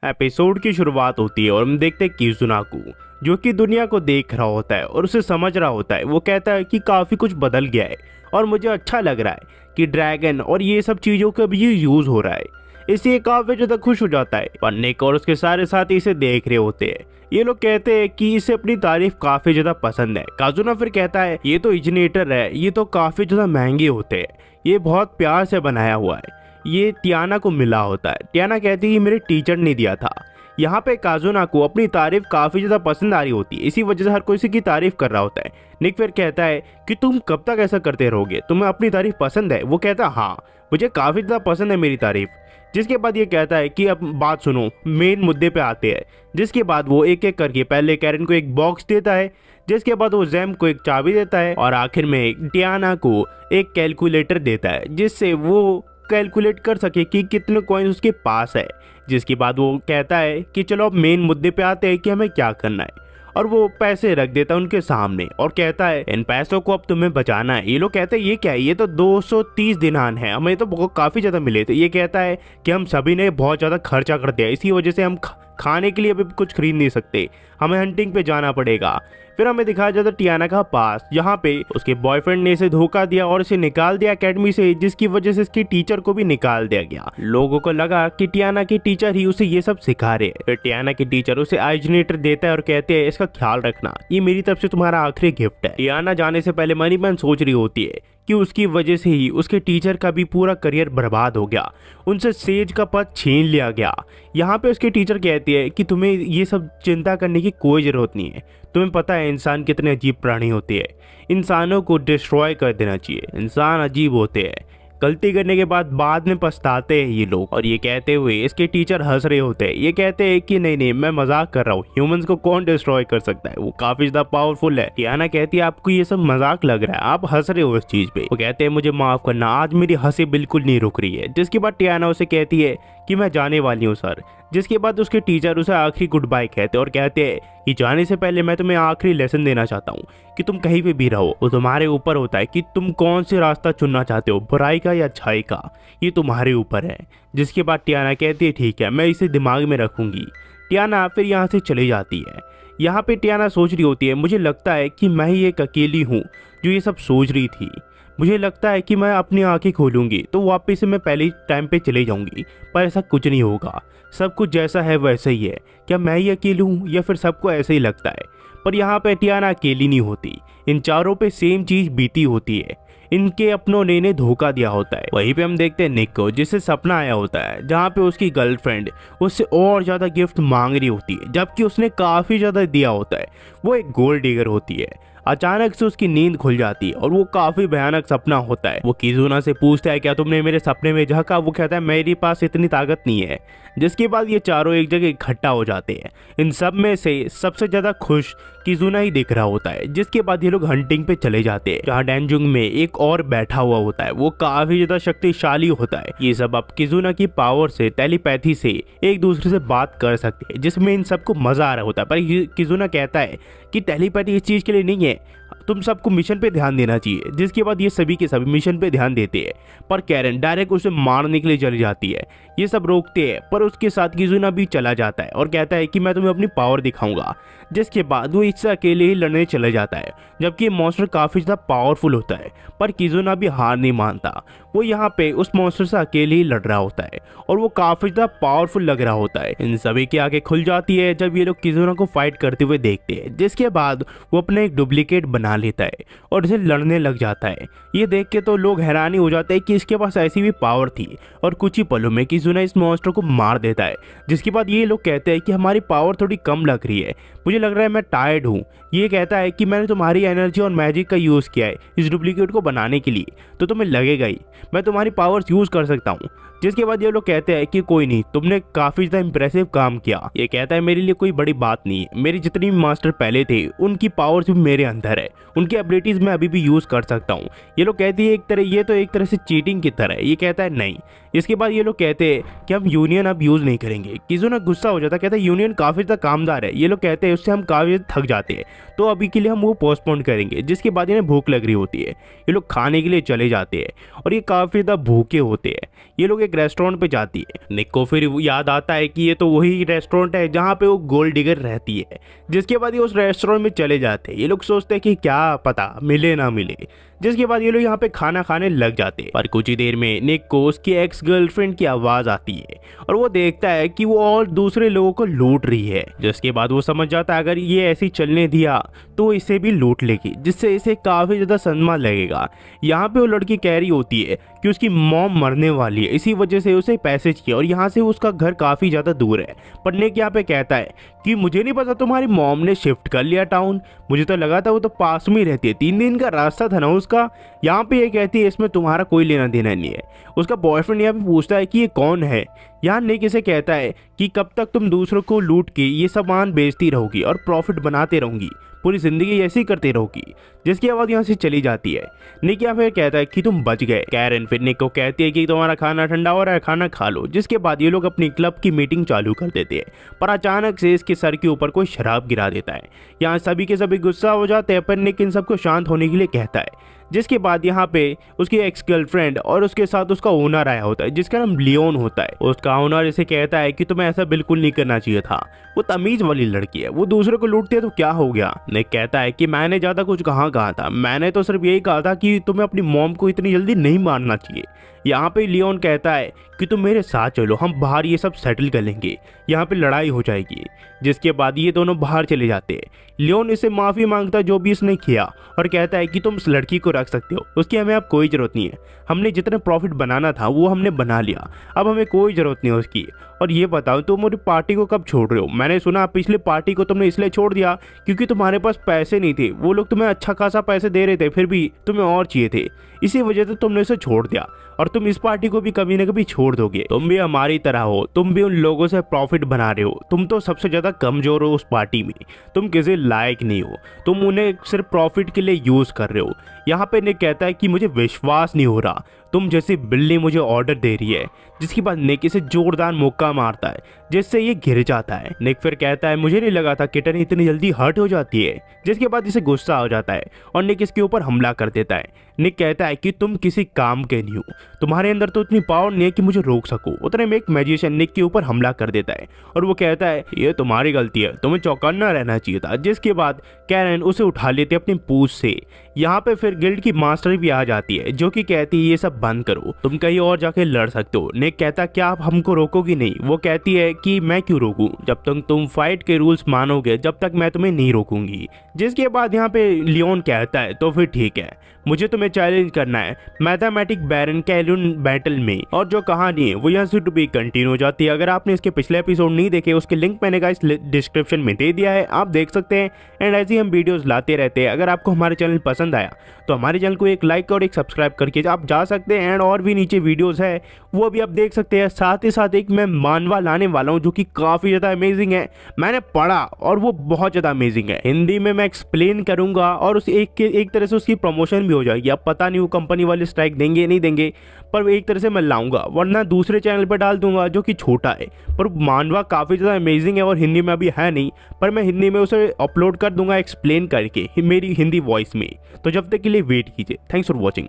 Episode की शुरुआत होती है और हम देखते हैं किजुनाकू जो कि दुनिया को देख रहा होता है और उसे समझ रहा होता है। वो कहता है कि काफ़ी कुछ बदल गया है और मुझे अच्छा लग रहा है कि ड्रैगन और ये सब चीज़ों का भी यूज़ हो रहा है। इससे काफ़ी ज़्यादा खुश हो जाता है। पर निक और उसके सारे साथी इसे देख रहे होते हैं। ये लोग कहते हैं कि इसे अपनी तारीफ काफ़ी ज़्यादा पसंद है। काजुना फिर कहता है ये तो इजनेटर है, ये तो काफ़ी ज़्यादा महंगे होते हैं, ये बहुत प्यार से बनाया हुआ है, ये टियाना को मिला होता है। टियाना कहती है मेरे टीचर ने दिया था। यहाँ पे काजुना को अपनी तारीफ काफ़ी ज़्यादा पसंद आ रही होती है, इसी वजह से हर कोई इसी की तारीफ कर रहा होता है। निक फिर कहता है कि तुम कब तक ऐसा करते रहोगे, तुम्हें अपनी तारीफ पसंद है। वो कहता है हाँ, मुझे काफ़ी ज़्यादा पसंद है मेरी तारीफ। जिसके बाद ये कहता है कि अब बात सुनो, मेन मुद्दे पे आते हैं। जिसके बाद वो एक एक करके पहले कैरन को एक बॉक्स देता है, जिसके बाद वो जैम को एक चाबी देता है और आखिर में टियाना को एक कैलकुलेटर देता है जिससे वो कैलकुलेट कर सके कि कितने कॉइन्स उसके पास है। जिसके बाद वो कहता है कि चलो अब मेन मुद्दे पे आते हैं कि हमें क्या करना है, और वो पैसे रख देता है उनके सामने और कहता है इन पैसों को अब तुम्हें बचाना है। ये लोग कहते हैं ये क्या है, ये तो 230 दिनार है, हमें तो बहुत काफ़ी ज़्यादा मिले थे। ये कहता है कि हम सभी ने बहुत ज़्यादा खर्चा कर दिया, इसी वजह से हम खाने के लिए अभी कुछ खरीद नहीं सकते, हमें हंटिंग पे जाना पड़ेगा। फिर हमें दिखाया जाता है टियाना का पास, जहाँ पे उसके बॉयफ्रेंड ने इसे धोखा दिया और इसे निकाल दिया एकेडमी से, जिसकी वजह से इसकी टीचर को भी निकाल दिया गया। लोगों को लगा कि टियाना की टीचर ही उसे ये सब सिखा रहे हैं। फिर टियाना की टीचर उसे आइजनेटर देता है और कहते हैं इसका ख्याल रखना, ये मेरी तरफ से तुम्हारा आखिरी गिफ्ट है। टियाना जाने से पहले मनी मैन सोच रही होती है कि उसकी वजह से ही उसके टीचर का भी पूरा करियर बर्बाद हो गया, उनसे सेज का पद छीन लिया गया। यहाँ पे उसके टीचर कहती है कि तुम्हें ये सब चिंता करने की कोई ज़रूरत नहीं है, तुम्हें पता है इंसान कितने अजीब प्राणी होते हैं, इंसानों को डिस्ट्रॉय कर देना चाहिए, इंसान अजीब होते हैं, गलती करने के बाद में पछताते हैं ये लोग। और ये कहते हुए इसके टीचर हंस रहे होते हैं। ये कहते हैं कि नहीं नहीं, मैं मजाक कर रहा हूँ, ह्यूमंस को कौन डिस्ट्रॉय कर सकता है, वो काफी ज्यादा पावरफुल है। टियाना कहती है आपको ये सब मजाक लग रहा है, आप हंस रहे हो इस चीज पे। वो कहते हैं मुझे माफ करना, आज मेरी हंसी बिल्कुल नहीं रुक रही है। जिसके बाद टियाना उसे कहती है कि मैं जाने वाली हूँ सर। जिसके बाद उसके टीचर उसे आखिरी गुड बाय कहते हैं और कहते हैं कि जाने से पहले मैं तुम्हें आखिरी लेसन देना चाहता हूँ कि तुम कहीं पे भी रहो, वो तुम्हारे ऊपर होता है कि तुम कौन से रास्ता चुनना चाहते हो, बुराई का या अच्छाई का, ये तुम्हारे ऊपर है। जिसके बाद टियाना कहती है ठीक है, मैं इसे दिमाग में रखूंगी। टियाना फिर यहाँ से चली जाती है। यहाँ पे टियाना सोच रही होती है मुझे लगता है कि मैं ही एक अकेली हूँ जो ये सब सोच रही थी, मुझे लगता है कि मैं अपनी आंखें खोलूंगी तो वापस से मैं पहले टाइम पे चले जाऊंगी, पर ऐसा कुछ नहीं होगा, सब कुछ जैसा है वैसा ही है। क्या मैं ही अकेली हूँ या फिर सबको ऐसे ही लगता है? पर यहाँ पे टियाना अकेली नहीं होती, इन चारों पे सेम चीज बीती होती है, इनके अपनों ने इन्हें धोखा दिया होता है। वहीं पे हम देखते हैं निक को, जिससे सपना आया होता है जहाँ पे उसकी गर्लफ्रेंड उससे और ज्यादा गिफ्ट मांग रही होती है, जबकि उसने काफी ज्यादा दिया होता है। वो एक गोल्ड डिगर होती है। अचानक से उसकी नींद खुल जाती है और वो काफी भयानक सपना होता है। वो किजुना से पूछता है क्या तुमने मेरे सपने में झांका? वो कहता है मेरे पास इतनी ताकत नहीं है। जिसके बाद ये चारों एक जगह इकट्ठा हो जाते हैं। इन सब में से सबसे ज्यादा खुश किजुना ही दिख रहा होता है। जिसके बाद ये लोग हंटिंग पे चले जाते हैं, जहाँ डैनजुंग में एक और बैठा हुआ होता है, वो काफी ज्यादा शक्तिशाली होता है। ये सब अब किजुना की पावर से, टेलीपैथी से एक दूसरे से बात कर सकते हैं, जिसमें इन सबको मजा आ रहा होता है। पर किजुना कहता है कि टेलीपैथी इस चीज के लिए नहीं है, तुम सबको मिशन पे ध्यान देना चाहिए। जिसके बाद ये सभी के सभी मिशन पे ध्यान देते हैं, पर कैरन डायरेक्ट उसे मारने के लिए चली जाती है। ये सब रोकते हैं, पर उसके साथ किजुना भी चला जाता है और कहता है कि मैं तुम्हें अपनी पावर दिखाऊंगा। जिसके बाद वो इससे अकेले ही लड़ने चले जाता है, जबकि मॉन्स्टर काफी ज्यादा पावरफुल होता है। पर किजुना भी हार नहीं मानता, वो यहाँ पे उस मॉन्स्टर से अकेले ही लड़ रहा होता है और वो काफी ज्यादा पावरफुल लग रहा होता है। इन सभी की आंखें खुल जाती है जब ये लोग किजुना को फाइट करते हुए देखते हैं। जिसके बाद वो अपना एक डुप्लीकेट बना लेता है और इसे लड़ने लग जाता है। ये देख के तो लोग हैरानी हो जाते हैं कि इसके पास ऐसी भी पावर थी, और कुछ ही पलों में किजुना इस मॉन्स्टर को मार देता है। जिसके बाद ये लोग कहते हैं कि हमारी पावर थोड़ी कम लग रही है, मुझे लग रहा है मैं टायर्ड हूँ। ये कहता है कि मैंने तुम्हारी एनर्जी और मैजिक का यूज़ किया है इस डुप्लीकेट को बनाने के लिए, तो तुम्हें लगेगा ही मैं तुम्हारी पावर्स यूज़ कर सकता हूँ। जिसके बाद ये लोग कहते हैं कि कोई नहीं, तुमने काफ़ी ज़्यादा इंप्रेसिव काम किया। ये कहता है मेरे लिए कोई बड़ी बात नहीं है, मेरे जितने भी मास्टर पहले थे उनकी पावर्स भी मेरे अंदर है, उनकी एबिलिटीज़ मैं अभी भी यूज़ कर सकता हूँ। ये लोग कहती है ये तो एक तरह से चीटिंग की तरह है। ये कहता है नहीं, इसके बाद ये लोग कहते हैं कि हम यूनियन अब यूज़ नहीं करेंगे। किजुना गुस्सा हो जाता, कहता है यूनियन काफ़ी ज़्यादा कामदार है। ये लोग कहते हैं उससे हम काफ़ी थक जाते हैं, तो अभी के लिए हम वो पोस्टपोन करेंगे। जिसके बाद इन्हें भूख लग रही होती है, ये लोग खाने के लिए चले जाते हैं और ये काफ़ी ज़्यादा भूखे होते हैं। ये लोग एक रेस्टोरेंट पे जाती है। निक को फिर याद आता है कि ये तो वही रेस्टोरेंट है जहाँ पे वो गोल्ड डिगर रहती है। जिसके बाद ये उस रेस्टोरेंट में चले जाते हैं। ये लोग सोचते हैं कि क्या पता मिले ना मिले। जिसके बाद ये लोग यहाँ पे खाना खाने लग जाते हैं। पर कुछ ही देर में निक को उसकी एक्स गर्लफ्रेंड की आवाज़ आती है और वो देखता है कि वो और दूसरे लोगों को लूट रही है। जिसके बाद वो समझ जाता है अगर ये ऐसे चलने दिया तो इसे भी लूट लेगी, जिससे इसे काफ़ी ज़्यादा सदमा लगेगा। यहाँ पे वो लड़की कह रही होती है कि उसकी मॉम मरने वाली है, इसी वजह से उसे पैसे चाहिए और यहाँ से उसका घर काफ़ी ज़्यादा दूर है। पर निक यहाँ पे कहता है कि मुझे नहीं पता तुम्हारी मॉम ने शिफ्ट कर लिया टाउन, मुझे तो लगा था वो तो पास में ही रहती है, 3 दिन का रास्ता था ना उसका। यहाँ पे ये कहती है इसमें तुम्हारा कोई लेना देना नहीं है। उसका बॉयफ्रेंड यहाँ पे पूछता है कि ये कौन है। यहाँ निक इसे कहता है कि कब तक तुम दूसरों को लूट के ये सामान बेचती रहोगी और प्रॉफिट बनाते रहोगी, पूरी जिंदगी ऐसे ही करते रहोगी। जिसकी आवाज़ यहाँ से चली जाती है। निक यहाँ फिर कहता है कि तुम बच गए। कैरन फिर निक को कहती है कि तुम्हारा खाना ठंडा हो रहा है, खाना खा लो। जिसके बाद ये लोग अपनी क्लब की मीटिंग चालू कर देते हैं, पर अचानक से इसके सर के ऊपर कोई शराब गिरा देता है। यहाँ सभी के सभी गुस्सा हो जाते हैं, पर निक इन सबको शांत होने के लिए कहता है। जिसके बाद यहाँ पे उसकी एक्स गर्लफ्रेंड और उसके साथ उसका ओनर आया होता है, जिसका नाम लियोन होता है। उसका ओनर इसे कहता है कि तुम्हें ऐसा बिल्कुल नहीं करना चाहिए था, वो तमीज वाली लड़की है, वो दूसरे को लूटती है तो क्या हो गया। निक कहता है कि मैंने ज्यादा कुछ कहाँ कहा था, मैंने तो सिर्फ यही कहा था कि तुम्हें अपनी मॉम को इतनी जल्दी नहीं मारना चाहिए। यहाँ पे लियोन कहता है कि तुम मेरे साथ चलो, हम बाहर ये सब सेटल कर लेंगे, यहाँ पे लड़ाई हो जाएगी। जिसके बाद ये दोनों बाहर चले जाते हैं। लियोन इससे माफ़ी मांगता जो भी इसने किया और कहता है कि तुम उस लड़की को रख सकते हो, उसकी हमें अब कोई ज़रूरत नहीं है, हमने जितना प्रॉफिट बनाना था वो हमने बना लिया, अब हमें कोई ज़रूरत नहीं है उसकी। और ये बताओ तुम मेरी पार्टी को कब छोड़ रहे हो? मैंने सुना पिछले पार्टी को तुमने इसलिए छोड़ दिया क्योंकि तुम्हारे पास पैसे नहीं थे, वो लोग तुम्हें अच्छा खासा पैसे दे रहे थे, फिर भी तुम्हें और चाहिए थे, इसी वजह से तुमने इसे छोड़ दिया और तुम इस पार्टी को भी कभी ना कभी छोड़ दोगे। तुम भी हमारी तरह हो, तुम भी उन लोगों से प्रॉफिट बना रहे हो, तुम तो सबसे ज़्यादा कमज़ोर हो उस पार्टी में, तुम किसी लायक नहीं हो, तुम उन्हें सिर्फ प्रॉफिट के लिए यूज़ कर रहे हो। यहाँ पे निक कहता है कि मुझे विश्वास नहीं हो रहा, तुम जैसी बिल्ली मुझे ऑर्डर दे रही है। जिसके बाद निक इसे जोरदार मुक्का मारता है जिससे ये गिर जाता है। निक फिर कहता है मुझे नहीं लगा था किटन इतनी जल्दी हर्ट हो जाती है। जिसके बाद इसे गुस्सा हो जाता है और निक इसके ऊपर हमला कर देता है। निक कहता है कि तुम किसी काम के नहीं हो, तुम्हारे अंदर तो इतनी पावर नहीं है कि मुझे रोक सको। उतने में एक मैजिशियन निक के ऊपर हमला कर देता है और वो कहता है ये तुम्हारी गलती है, तुम्हें चौकन्ना रहना चाहिए था। जिसके बाद कैरन उसे उठा लेती है अपनी पूंछ से। यहाँ पे फिर गिल्ड की मास्टर भी आ जाती है जो कि कहती है ये सब बंद करो, तुम कहीं और जाके लड़ सकते हो। निक कहता क्या आप हमको रोकोगी नहीं? वो कहती है कि मैं क्यों रोकूं, जब तक तुम फाइट के रूल्स मानोगे जब तक मैं तुम्हें नहीं रोकूंगी। जिसके बाद यहाँ पे लियोन कहता है तो फिर ठीक है, मुझे तुम्हें चैलेंज करना है मैथमेटिक बैरन कैलून बैटल में। और जो कहानी है वो यहाँ से टू बी कंटिन्यू हो जाती है। अगर आपने इसके पिछले एपिसोड नहीं देखे उसके लिंक मैंने गाइस डिस्क्रिप्शन में दे दिया है, आप देख सकते हैं। एंड ऐसे ही हम वीडियोस लाते रहते हैं। अगर आपको हमारे चैनल पसंद आया तो हमारे चैनल को एक लाइक और एक सब्सक्राइब करके आप जा सकते हैं। एंड और भी नीचे वीडियोस है वो भी आप देख सकते हैं। साथ ही साथ एक मैं मानवा लाने वाला हूँ जो कि काफ़ी ज़्यादा अमेजिंग है, मैंने पढ़ा और वो बहुत ज़्यादा अमेजिंग है। हिंदी में मैं एक्सप्लेन करूँगा और उस एक तरह से उसकी प्रमोशन हो जाएगी। अब पता नहीं वो कंपनी वाले स्ट्राइक देंगे नहीं देंगे, पर एक तरह से मैं लाऊंगा, वरना दूसरे चैनल पर डाल दूंगा जो कि छोटा है। पर मानवा काफ़ी ज़्यादा अमेजिंग है और हिंदी में अभी है नहीं, पर मैं हिंदी में उसे अपलोड कर दूंगा एक्सप्लेन करके मेरी हिंदी वॉइस में। तो जब तक के लिए वेट कीजिए। Thanks for watching.